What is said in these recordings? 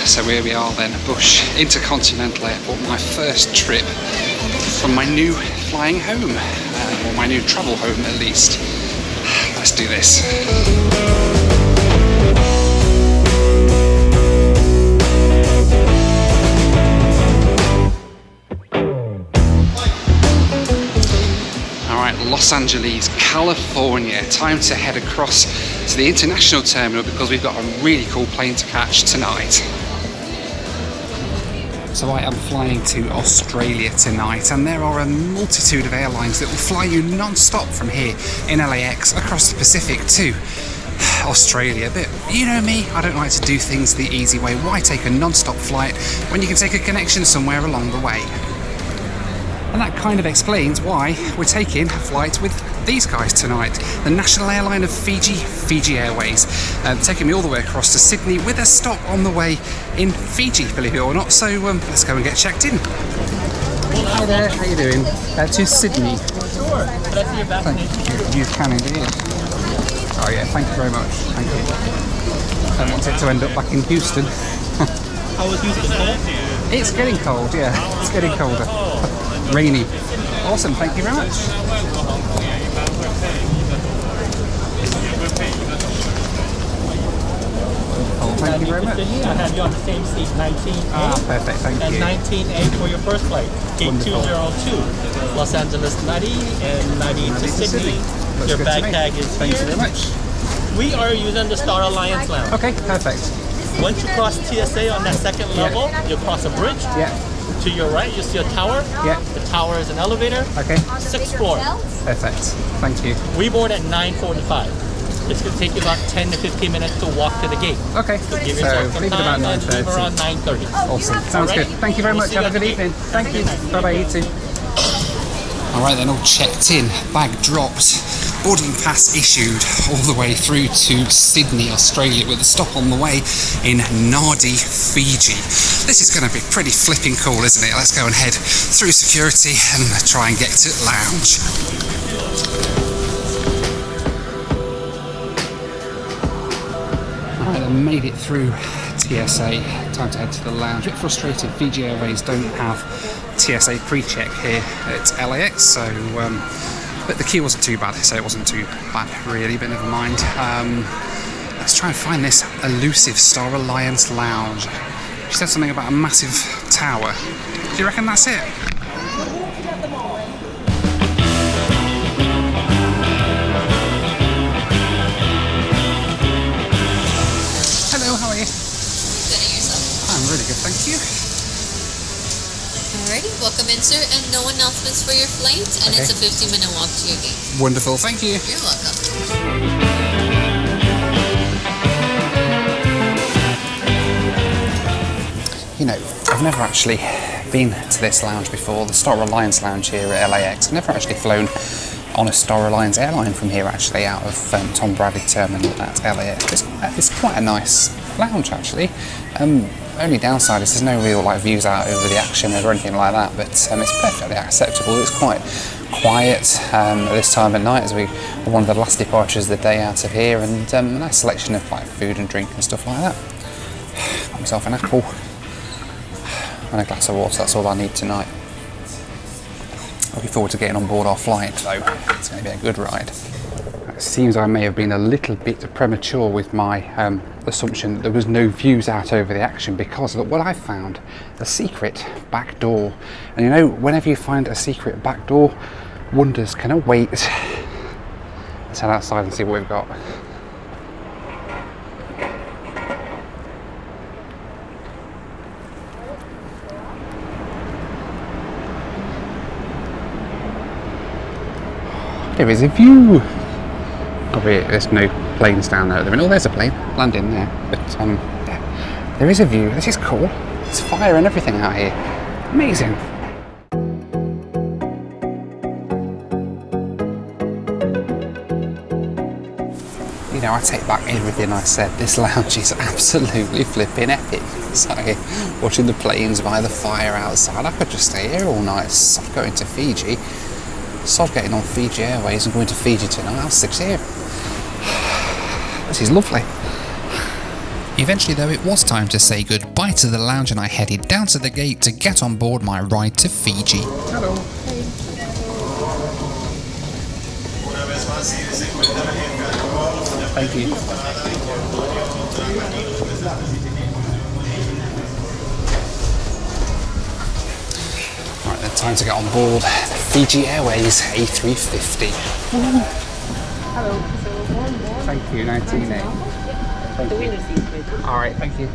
So here we are then, Bush Intercontinental Airport, my first trip from my new flying home, or my new travel home at least. Let's do this. Alright, Los Angeles, California. Time to head across to the international terminal because we've got a really cool plane to catch tonight. So I am flying to Australia tonight, and there are a multitude of airlines that will fly you non-stop from here in LAX across the Pacific to Australia. But you know me, I don't like to do things the easy way. Why take a non-stop flight when you can take a connection somewhere along the way? And that kind of explains why we're taking a flight with these guys tonight. The national airline of Fiji, Fiji Airways, taking me all the way across to Sydney with a stop on the way in Fiji, believe it or not. So let's go and get checked in. Hi there, how you doing? To Sydney. Sure. Can I see your vaccination? You can indeed. Oh yeah, thank you very much. Thank you. I don't want it to end up back in Houston. How was Houston? Cold? It's getting cold, yeah. It's getting colder. Rainy. Awesome, thank you very much. Oh, thank you very much. I have you on the same seat, 19A. Ah, perfect, thank you. And 19A for your first flight, 8202. Los Angeles 90 and 90 to Sydney. Your bag tag is Thank here. you very much. We are using the Star Alliance Lounge. Okay, perfect. Once you cross TSA on that second level, you'll cross a bridge. Yeah. To your right, you'll see a tower. Yeah. The tower is an elevator. Okay. 6th floor. Perfect. Thank you. We board at 9:45. It's going to take you about 10 to 15 minutes to walk to the gate. Okay. So give So yourself some leave it about time and leave 9:30. around 9:30. Awesome. Sounds good. Thank you very much. Have a good evening. Thank you. Bye bye, you too. Alright then, all checked in, bag dropped, boarding pass issued all the way through to Sydney, Australia, with a stop on the way in Nadi, Fiji. This is going to be pretty flipping cool, isn't it? Let's go and head through security and try and get to lounge. Alright, I made it through TSA. Time to head to the lounge. A bit frustrated, Fiji Airways don't have TSA pre-check here at LAX, so but the queue wasn't too bad, so it wasn't too bad really, but never mind. Let's try and find this elusive Star Alliance lounge. She said something about a massive tower. Do you reckon that's it? Hello, how are you? Good, and yourself? I'm really good, thank you. Alrighty, welcome in, sir, and no announcements for your flight, and Okay. it's a 15-minute walk to your gate. Wonderful, thank you. You're welcome. You know, I've never actually been to this lounge before, the Star Alliance lounge here at LAX. I've never actually flown on a Star Alliance airline from here, actually, out of Tom Bradley Terminal at LAX. It's quite a nice lounge, actually. Only downside is there's no real views out over the action or anything like that, but it's perfectly acceptable. It's quite quiet at this time of night, as we were one of the last departures of the day out of here, and a nice selection of food and drink and stuff like that. Got myself an apple and a glass of water. That's all I need tonight. Looking forward to getting on board our flight, though. It's going to be a good ride. It seems I may have been a little bit premature with my assumption that there was no views out over the action, because look what I found, a secret back door. And you know, whenever you find a secret back door, wonders can await. Let's head outside and see what we've got. There is a view. There's no planes down there at the minute. Oh, there's a plane landing there. But yeah, there is a view. This is cool. There's fire and everything out here. Amazing. You know, I take back everything I said. This lounge is absolutely flipping epic. So, watching the planes by the fire outside, I could just stay here all night. Sod going to Fiji. Sod getting on Fiji Airways and going to Fiji tonight. I'll sit here. This is lovely. Eventually, though, it was time to say goodbye to the lounge, and I headed down to the gate to get on board my ride to Fiji. Hello. Thank you. Right, then time to get on board Fiji Airways A350. Hello. Thank you, 19A. Thank you. All right, thank you.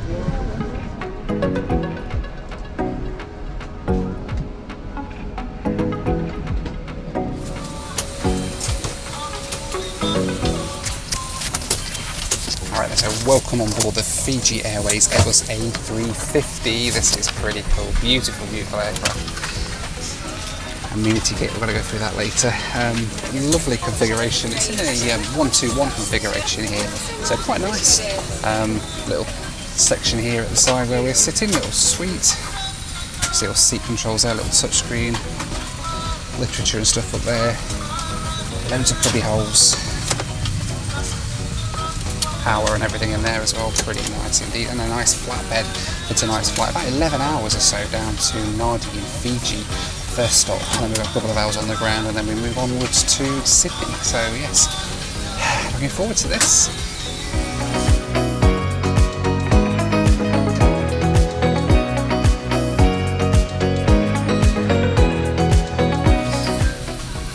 Alright, so welcome on board the Fiji Airways Airbus A350. This is pretty cool. Beautiful, beautiful aircraft. Amenity kit, we're going to go through that later. Lovely configuration. It's in a 121 configuration here, so quite nice. Little section here at the side where we're sitting, little suite. See little seat controls there, little touch screen. Literature and stuff up there. Loads of cubby holes. Power and everything in there as well, pretty nice indeed, and a nice flatbed for tonight's flight, about 11 hours or so down to Nadi in Fiji, first stop, and then we've got a couple of hours on the ground, and then we move onwards to Sydney. So yes, looking forward to this.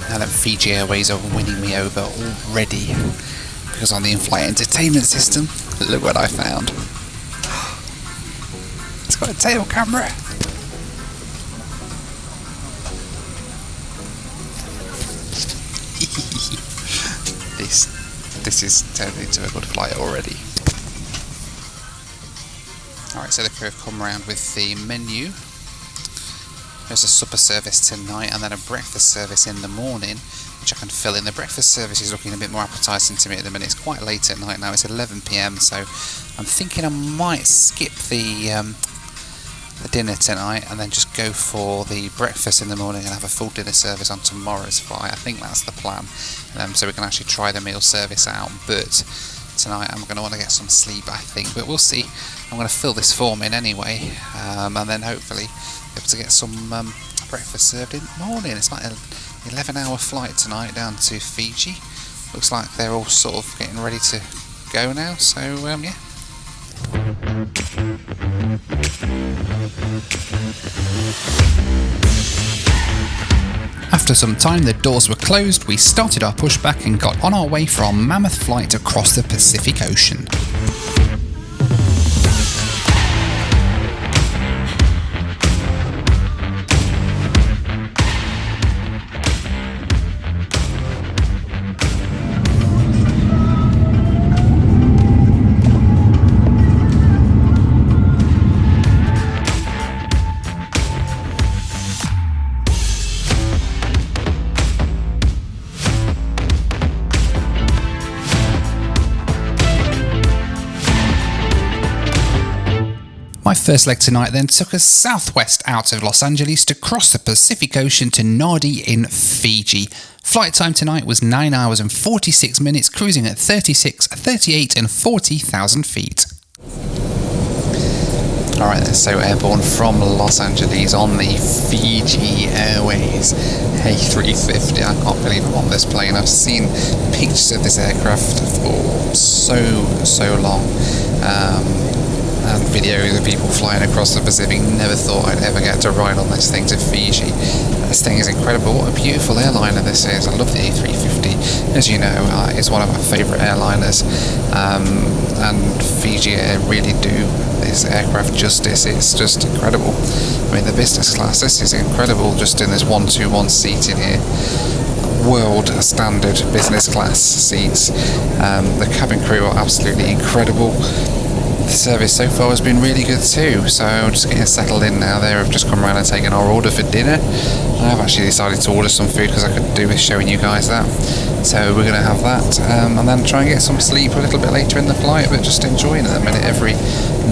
Now that Fiji Airways are winning me over already, because on the in-flight entertainment system, look what I found. It's got a tail camera. This is turning into a good flight already. Alright, so the crew have come around with the menu. There's a supper service tonight and then a breakfast service in the morning, which I can fill in. The breakfast service is looking a bit more appetising to me at the minute. It's quite late at night now, it's 11 PM, so I'm thinking I might skip the dinner tonight and then just go for the breakfast in the morning and have a full dinner service on tomorrow's flight. I think that's the plan, so we can actually try the meal service out, but tonight I'm going to want to get some sleep, I think, but we'll see. I'm going to fill this form in anyway, and then hopefully be able to get some breakfast served in the morning. It's like an 11-hour flight tonight down to Fiji. Looks like they're all sort of getting ready to go now, so yeah. After some time the doors were closed, we started our pushback and got on our way for our mammoth flight across the Pacific Ocean. My first leg tonight then took us southwest out of Los Angeles to cross the Pacific Ocean to Nadi in Fiji. Flight time tonight was 9 hours and 46 minutes, cruising at 36, 38 and 40,000 feet. Alright then, so airborne from Los Angeles on the Fiji Airways A350. I can't believe I'm on this plane. I've seen pictures of this aircraft for so long. And videos of people flying across the Pacific. Never thought I'd ever get to ride on this thing to Fiji. This thing is incredible. What a beautiful airliner this is. I love the A350. As you know, it's one of my favourite airliners. And Fiji Air really do this aircraft justice. It's just incredible. I mean, the business class, this is incredible, just in this 121 seat in here. world standard business class seats. The cabin crew are absolutely incredible. The service so far has been really good too, so just getting settled in now. They've just come around and taken our order for dinner. I've actually decided to order some food because I couldn't do with showing you guys that, so we're going to have that, and then try and get some sleep a little bit later in the flight, but just enjoying at the minute every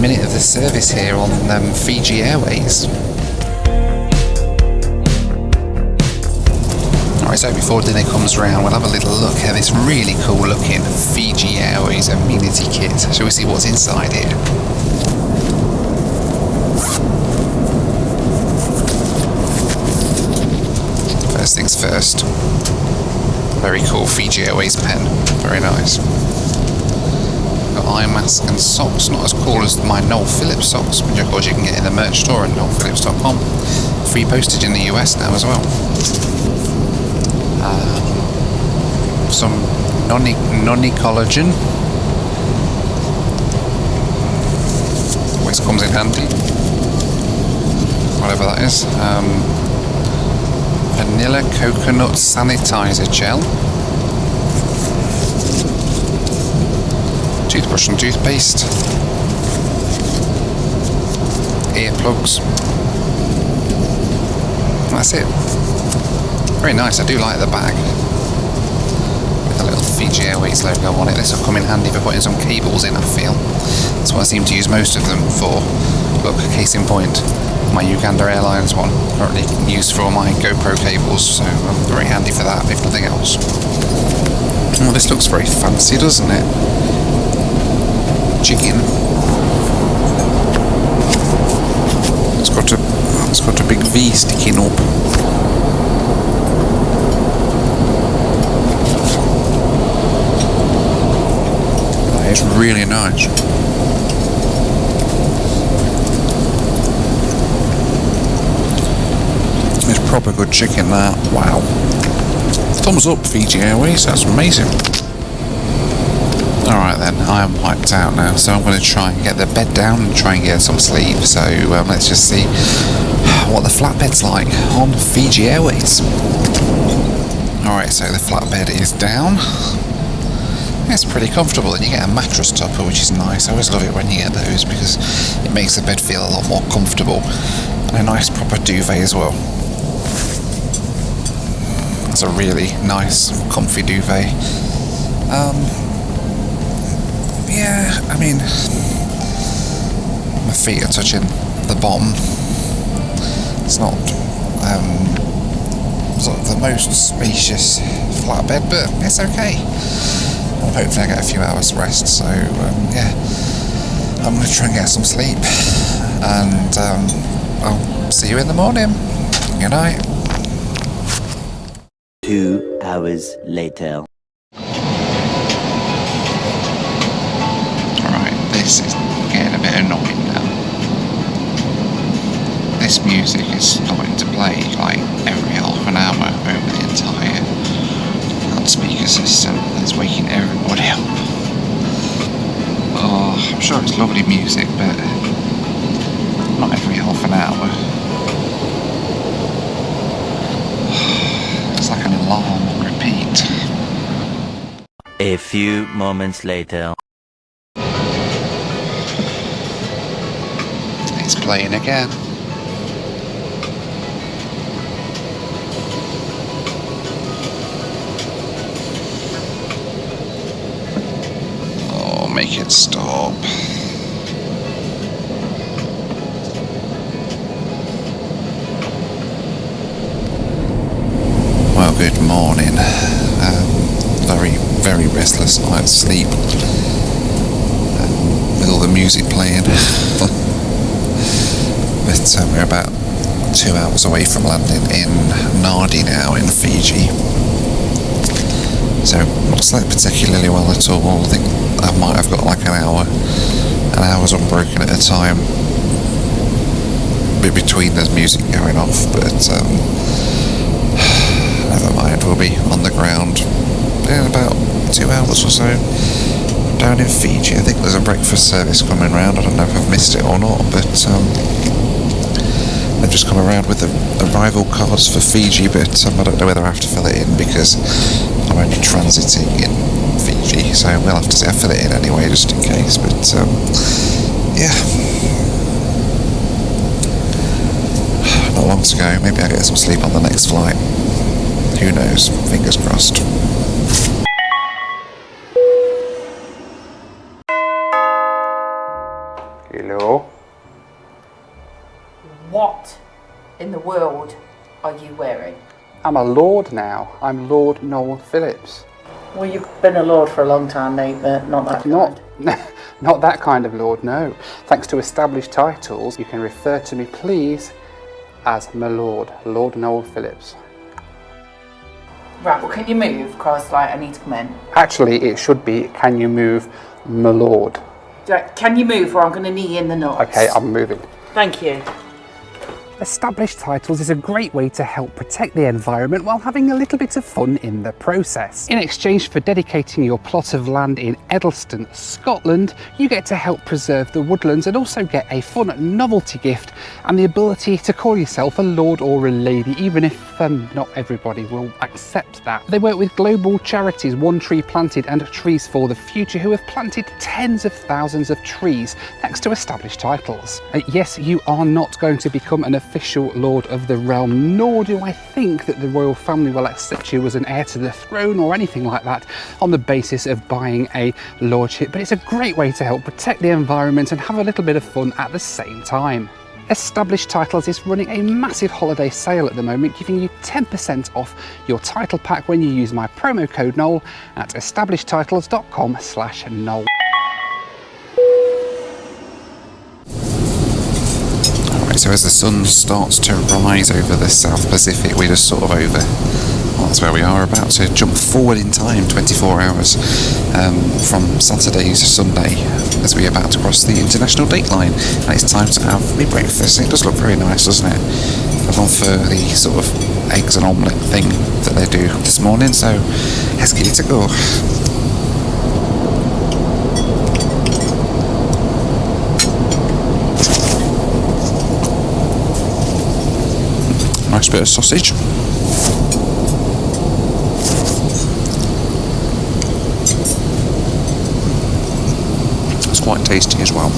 minute of the service here on Fiji Airways. Alright, so before dinner comes round, we'll have a little look at this really cool looking Fiji Airways amenity kit. Shall we see what's inside here? First things first. Very cool Fiji Airways pen. Very nice. Got eye mask and socks. Not as cool as my Noel Phillips socks, which of course you can get in the merch store at noelphillips.com. Free postage in the US now as well. Some noni collagen. Always comes in handy. Whatever that is. Vanilla coconut sanitizer gel. Toothbrush and toothpaste. Earplugs. That's it. Very nice. I do like the bag. A little Fiji Airways logo on it. This will come in handy for putting some cables in, I feel. That's what I seem to use most of them for. Look, case in point, my Uganda Airlines one, currently used for my GoPro cables, so very handy for that, if nothing else. Oh, this looks very fancy, doesn't it? Chicken. It's got a big V sticking up. It's really nice. It's proper good chicken that. Wow. Thumbs up Fiji Airways, that's amazing. Alright then, I am wiped out now, so I'm going to try and get the bed down and try and get some sleep. So let's just see what the flatbed's like on Fiji Airways. Alright, so the flatbed is down. It's pretty comfortable, and you get a mattress topper, which is nice. I always love it when you get those because it makes the bed feel a lot more comfortable, and a nice proper duvet as well. That's a really nice comfy duvet. Yeah, I mean, my feet are touching the bottom. It's not sort of the most spacious flatbed, but it's okay. Hopefully I get a few hours rest, so yeah, I'm going to try and get some sleep, and I'll see you in the morning. Good night. 2 hours later. Alright, this is getting a bit annoying now. This music is starting to play like every half an hour over the entire loudspeaker system. That's waking everybody up. Oh, I'm sure it's lovely music, but not every half an hour. It's like an alarm on repeat. A few moments later. It's playing again. Make it stop. Well, good morning. Very restless night's sleep with all the music playing. But we're about 2 hours away from landing in Nadi now in Fiji. So not slept particularly well at all. I think I might have got like an hour's unbroken at a time between there's music going off, but never mind, we'll be on the ground in about 2 hours or so down in Fiji. I think there's a breakfast service coming round. I don't know if I've missed it or not, but They've just come around with the arrival cards for Fiji, but I don't know whether I have to fill it in because I'm only transiting in Fiji, so we'll have to see. I'll fill it in anyway, just in case, but yeah. Not long to go. Maybe I'll get some sleep on the next flight. Who knows? Fingers crossed. Hello? What in the world are you wearing? I'm a lord now. I'm Lord Noel Phillips. Well, you've been a lord for a long time, Nate, but not that kind. Not that kind of lord, no. Thanks to established titles, you can refer to me, please, as my lord, Lord Noel Phillips. Right, well, can you move? Because, I need to come in. Actually, it should be, can you move, my lord? Right, can you move or I'm going to knee in the nuts? Okay, I'm moving. Thank you. Established titles is a great way to help protect the environment while having a little bit of fun in the process. In exchange for dedicating your plot of land in Edelston, Scotland, you get to help preserve the woodlands and also get a fun novelty gift and the ability to call yourself a lord or a lady, even if not everybody will accept that. They work with global charities One Tree Planted and Trees for the Future, who have planted tens of thousands of trees thanks to established titles. Yes, you are not going to become an official lord of the realm, nor do I think that the royal family will accept you as an heir to the throne or anything like that on the basis of buying a lordship, but it's a great way to help protect the environment and have a little bit of fun at the same time. Established Titles is running a massive holiday sale at the moment, giving you 10% off your title pack when you use my promo code Noel at establishedtitles.com/Noel. So as the sun starts to rise over the South Pacific, we're just sort of over. Well, that's where we are, about to jump forward in time 24 hours from Saturday to Sunday as we're about to cross the international date line. And it's time to have my breakfast. It does look very nice, doesn't it? I've gone for the sort of eggs and omelette thing that they do this morning, so let's get it to go. Nice bit of sausage. It's quite tasty as well.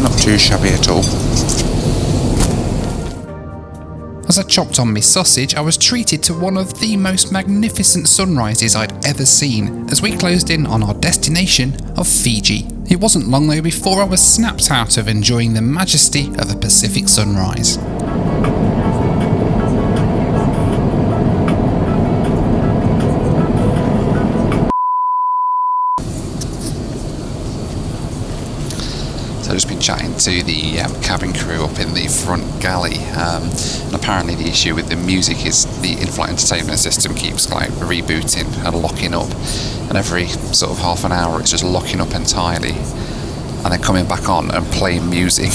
Not too shabby at all. As I chopped on my sausage, I was treated to one of the most magnificent sunrises I'd ever seen as we closed in on our destination of Fiji. It wasn't long though before I was snapped out of enjoying the majesty of a Pacific sunrise. I've just been chatting to the cabin crew up in the front galley, and apparently the issue with the music is the in-flight entertainment system keeps rebooting and locking up, and every sort of half an hour it's just locking up entirely and then coming back on and playing music,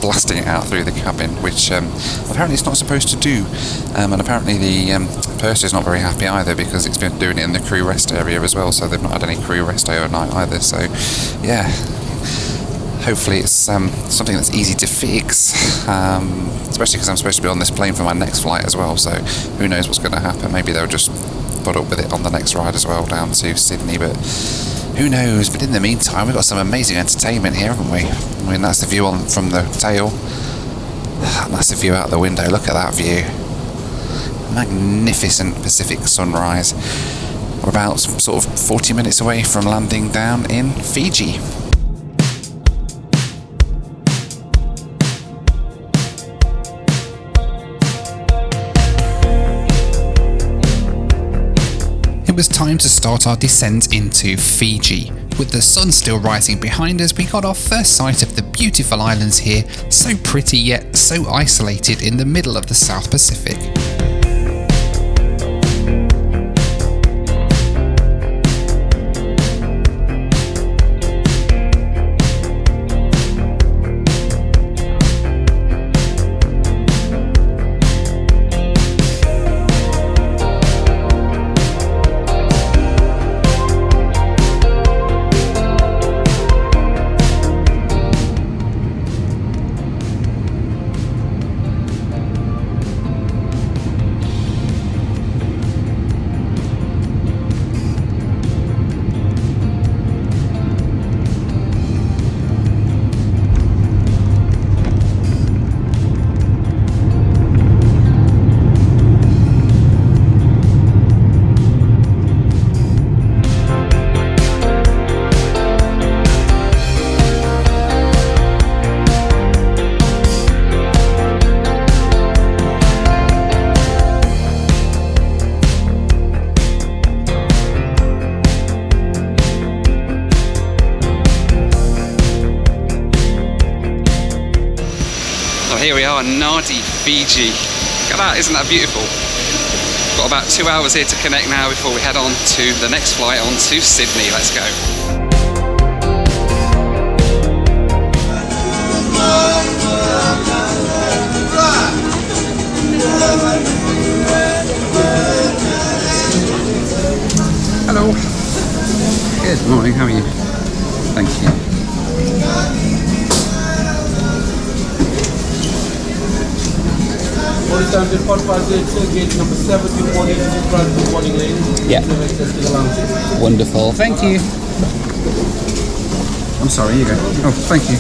blasting it out through the cabin, which apparently it's not supposed to do, and apparently the purser's not very happy either because it's been doing it in the crew rest area as well, so they've not had any crew rest overnight either, so yeah. Hopefully it's something that's easy to fix, especially because I'm supposed to be on this plane for my next flight as well, so who knows what's going to happen. Maybe they'll just put up with it on the next ride as well down to Sydney, but who knows. But in the meantime, we've got some amazing entertainment here, haven't we? I mean, that's the view from the tail, that's the view out the window. Look at that view. Magnificent Pacific sunrise. We're about sort of 40 minutes away from landing down in Fiji. It was time to start our descent into Fiji. With the sun still rising behind us, we got our first sight of the beautiful islands here, so pretty yet so isolated in the middle of the South Pacific. here we are, Nadi, Fiji. Look at that, isn't that beautiful? Got about 2 hours here to connect now before we head on to the next flight on to Sydney. Let's go. Hello. Good morning, how are you? Thank you. Gate number 7, good morning, good morning, ladies. Yeah. Access to the lounge. Wonderful, thank you. I'm sorry, you go. Oh, thank you.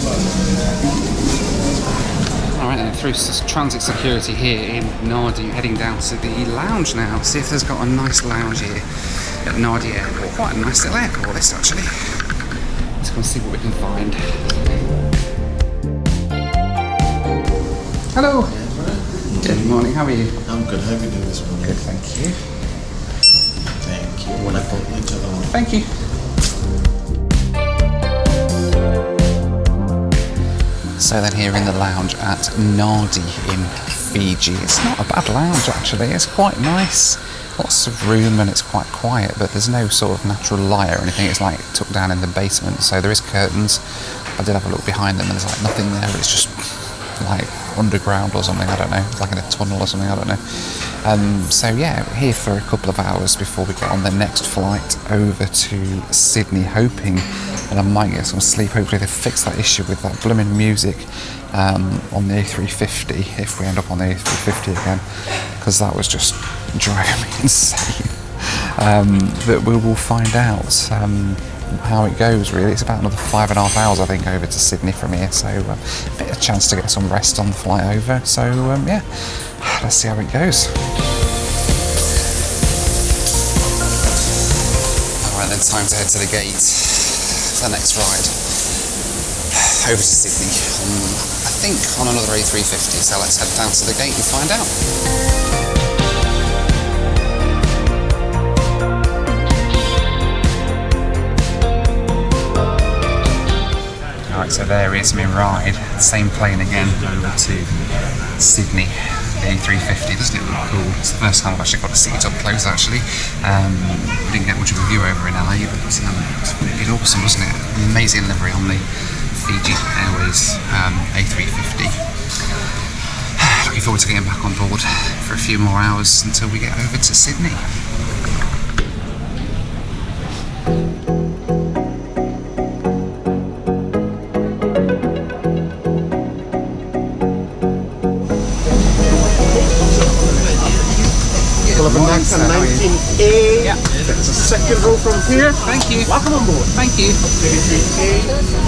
Alright then, through transit security here in Nadi, heading down to the lounge now. See if there's got a nice lounge here at Nadi Airport. Quite a nice little airport this actually. Let's go and see what we can find. Hello. Good morning, how are you? I'm good. How are you doing this morning? Good, thank you. Thank you. Wonderful. Each other one. Thank you. So then here in the lounge at Nadi in Fiji. It's not a bad lounge actually, it's quite nice. Lots of room and it's quite quiet, but there's no sort of natural light or anything. It's like tucked down in the basement, so there is curtains. I did have a look behind them and there's like nothing there, it's just like underground or something, I don't know, like in a tunnel or something, I don't know. So yeah, we're here for a couple of hours before we get on the next flight over to Sydney, hoping that I might get some sleep. Hopefully they fix that issue with that blooming music on the A350, if we end up on the A350 again, because that was just driving me insane. But we will find out how it goes really. It's about another 5.5 hours I think over to Sydney from here, so a bit of a chance to get some rest on the flight over, so yeah, let's see how it goes. Alright then, time to head to the gate for the next ride over to Sydney I think on another A350, so let's head down to the gate and find out. Alright, so there is my ride, same plane again, over to Sydney, the A350. Doesn't it look cool? It's the first time I've actually got to see it up close actually. We didn't get much of a view over in LA, but it's awesome, wasn't it? Amazing livery on the Fiji Airways A350. Looking forward to getting back on board for a few more hours until we get over to Sydney. Next 19A. Yeah. It's a second row from here. Thank you. Welcome on board. Thank you. 33A.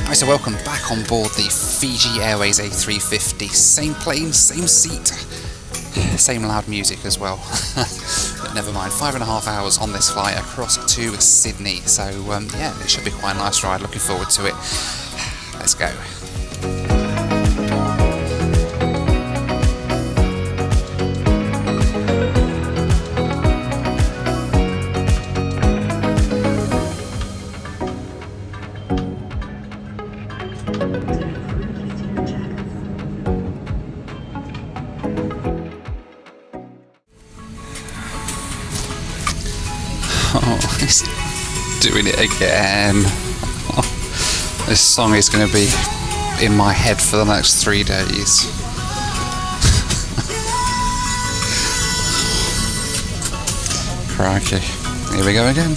Right, so welcome back on board the Fiji Airways A350. Same plane, same seat, same loud music as well. But never mind, 5.5 hours on this flight across to Sydney. So yeah, it should be quite a nice ride. Looking forward to it. Let's go. Oh, he's doing it again. This song is going to be in my head for the next 3 days. Crikey. Here we go again.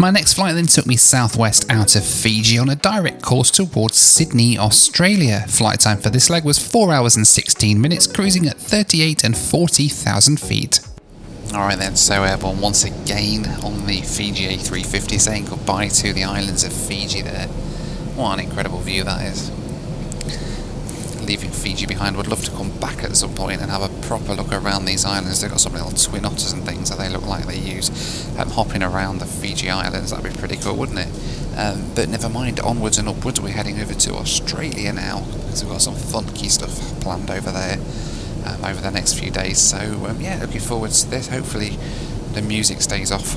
My next flight then took me southwest out of Fiji on a direct course towards Sydney, Australia. Flight time for this leg was 4 hours and 16 minutes, cruising at 38 and 40,000 feet. Alright then, so airborne once again on the Fiji A350, saying goodbye to the islands of Fiji there. What an incredible view that is. Leaving Fiji behind, would love to come back at some point and have a proper look around these islands. They've got some little twin otters and things that they look like they use hopping around the Fiji islands. That'd be pretty cool, wouldn't it? But never mind, onwards and upwards, we're heading over to Australia now, because we've got some funky stuff planned over there over the next few days. So yeah, looking forward to this. Hopefully the music stays off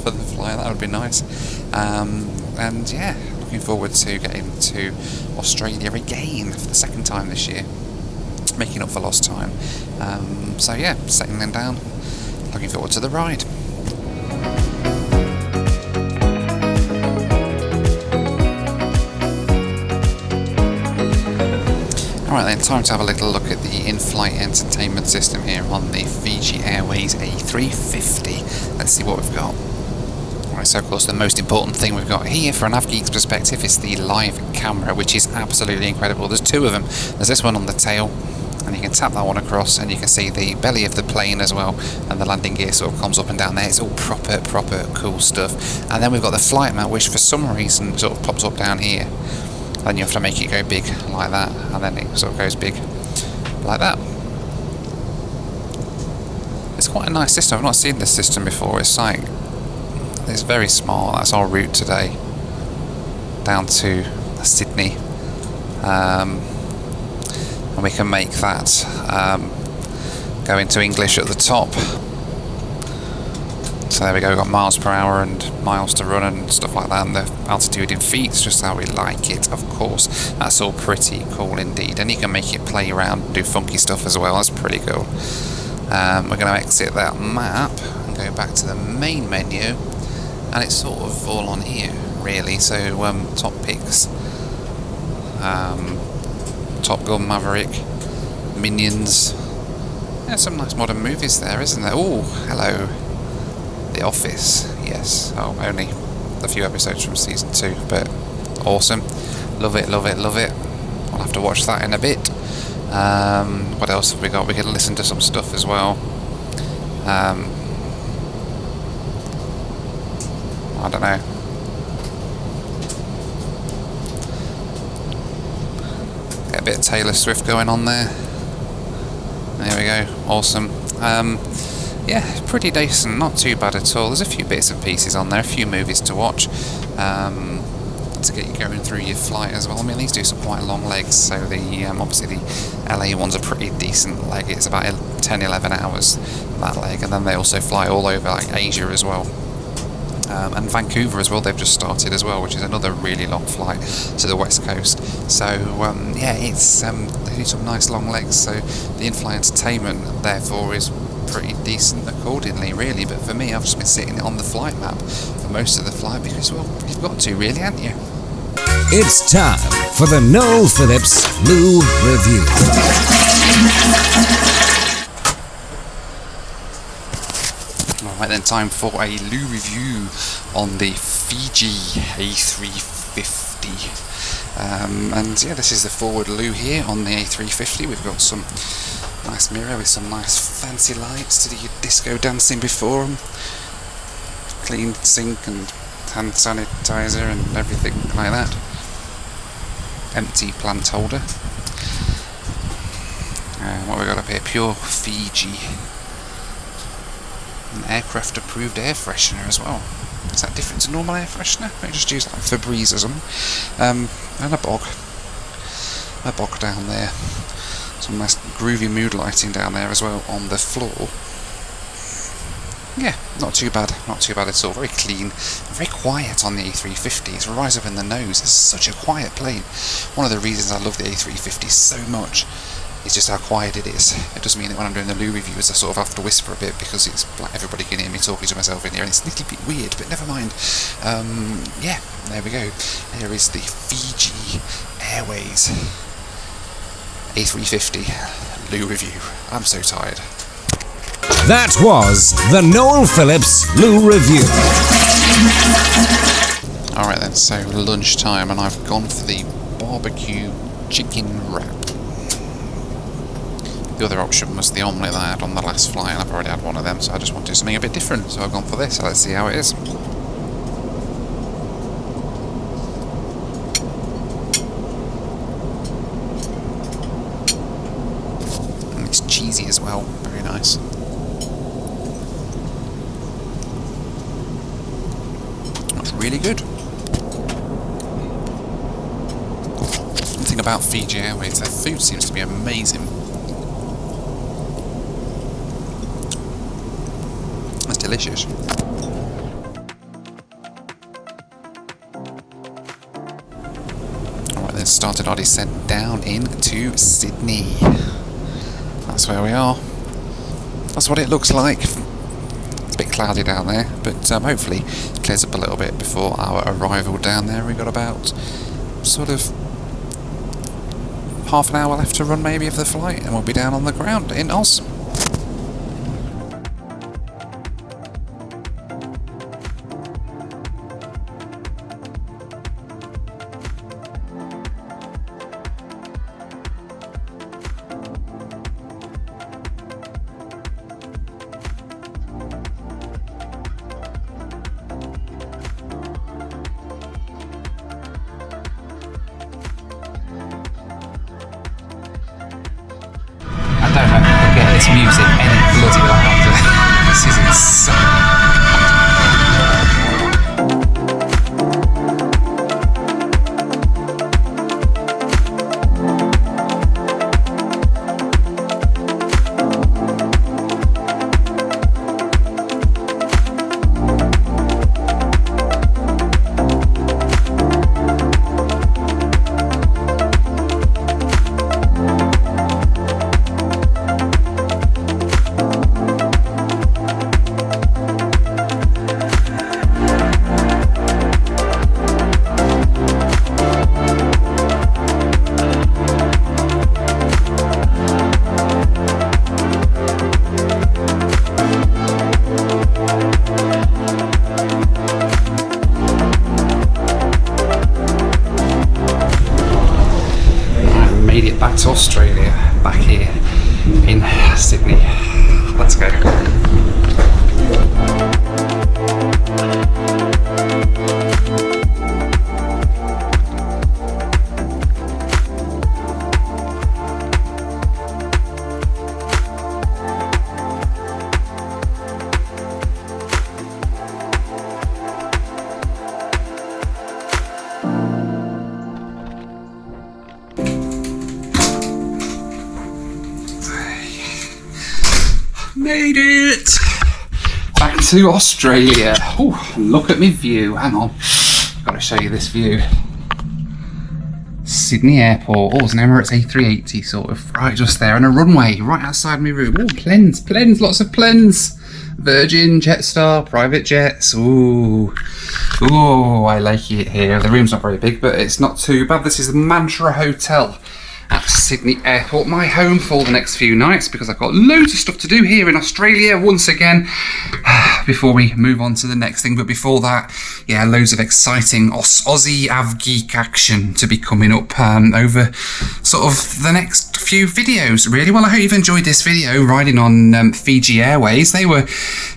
for the flight. That would be nice. And yeah, looking forward to getting to Australia again for the second time this year, making up for lost time. So yeah, settling down, looking forward to the ride. Alright then, time to have a little look at the in-flight entertainment system here on the Fiji Airways A350. Let's see what we've got. Right, so of course the most important thing we've got here for an AvGeek's perspective is the live camera, which is absolutely incredible. There's two of them. There's this one on the tail, and you can tap that one across and you can see the belly of the plane as well, and the landing gear sort of comes up and down there. It's all proper cool stuff. And then we've got the flight map, which for some reason sort of pops up down here. Then you have to make it go big like that, and then it sort of goes big like that. It's quite a nice system. I've not seen this system before. It's very small. That's our route today down to Sydney, and we can make that go into English at the top. So there we go, we've got miles per hour and miles to run and stuff like that, and the altitude in feet is just how we like it, of course. That's all pretty cool indeed, and you can make it play around and do funky stuff as well. That's pretty cool. We're going to exit that map and go back to the main menu, and it's sort of all on here really. So top picks, Top Gun Maverick, Minions. There's some nice modern movies there, isn't there? Oh, hello. The Office, yes. Oh, only a few episodes from season 2, but awesome. Love it, love it, love it. I'll have to watch that in a bit. What else have we got? We can listen to some stuff as well. I don't know. Get a bit of Taylor Swift going on there. There we go, awesome. Yeah, pretty decent, not too bad at all. There's a few bits and pieces on there, a few movies to watch to get you going through your flight as well. I mean, these do some quite long legs, so the obviously the LA one's a pretty decent leg. It's about 10-11 hours, that leg, and then they also fly all over like Asia as well. And Vancouver as well, they've just started as well, which is another really long flight to the west coast. So yeah, it's they do some nice long legs, so the in-flight entertainment therefore is pretty decent accordingly really. But for me, I've just been sitting on the flight map for most of the flight because, well, you've got to really, haven't you? It's time for the Noel Phillips Lou Review. Alright then, time for a Lou review on the Fiji A350. And yeah, this is the forward Lou here on the A350. We've got some nice mirror with some nice fancy lights to do your disco dancing before them. Clean sink and hand sanitizer and everything like that. Empty plant holder. What have we got up here? Pure Fiji. An aircraft approved air freshener as well. Is that different to normal air freshener? Maybe just use like Febreze or something. And a bog down there. Some nice groovy mood lighting down there as well on the floor. Yeah, not too bad at all. Very clean, very quiet on the A350. It's right up in the nose. It's such a quiet plane. One of the reasons I love the A350 so much is just how quiet it is. It does mean that when I'm doing the Lou reviews I sort of have to whisper a bit because it's like everybody can hear me talking to myself in here, and it's a little bit weird, but never mind. Yeah, there we go. There is the Fiji Airways A350 Lou review. I'm so tired. That was the Noel Phillips Lou Review. Alright then, so lunchtime, and I've gone for the barbecue chicken wrap. The other option was the omelette that I had on the last flight, and I've already had one of them, so I just wanted something a bit different, so I've gone for this. So let's see how it is. And it's cheesy as well, very nice. That's really good. One thing about Fiji Airways, their food seems to be amazing. That's delicious. Alright, then started our descent down into Sydney. That's where we are. That's what it looks like. It's a bit cloudy down there, but hopefully it clears up a little bit before our arrival down there. We've got about sort of half an hour left to run maybe of the flight, and we'll be down on the ground in Oz. I don't know if I can get this music any bloody louder. This is insane. Back to Australia, back here in Sydney. Let's go. Made it! Back to Australia. Ooh, look at me view. Hang on. Got to show you this view. Sydney Airport. Oh, it's an Emirates A380 sort of. Right just there. And a runway right outside my room. Oh, planes. Lots of planes. Virgin, Jetstar, private jets. Ooh. Ooh, I like it here. The room's not very big, but it's not too bad. This is the Mantra Hotel at Sydney Airport, my home for the next few nights, because I've got loads of stuff to do here in Australia once again before we move on to the next thing. But before that, yeah, loads of exciting Aussie Avgeek action to be coming up over sort of the next few videos, really. Well, I hope you've enjoyed this video riding on Fiji Airways. They were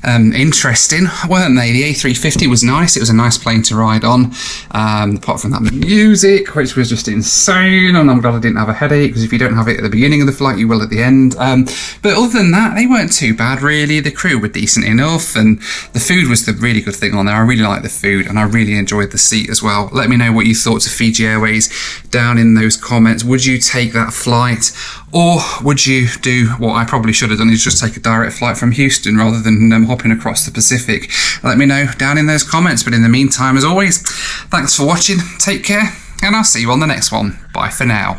interesting, weren't they? The A350 was nice. It was a nice plane to ride on, apart from that music, which was just insane, and I'm glad I didn't have a headache, because if you don't have it at the beginning of the flight, you will at the end. But other than that, they weren't too bad, really. The crew were decent enough, and the food was the really good thing on there. I really liked the food, and I really enjoyed the seat as well. Let me know what you thought of Fiji Airways down in those comments. Would you take that flight, or would you do what I probably should have done, is just take a direct flight from Houston rather than hopping across the Pacific? Let me know down in those comments. But in the meantime, as always, thanks for watching, take care, and I'll see you on the next one. Bye for now.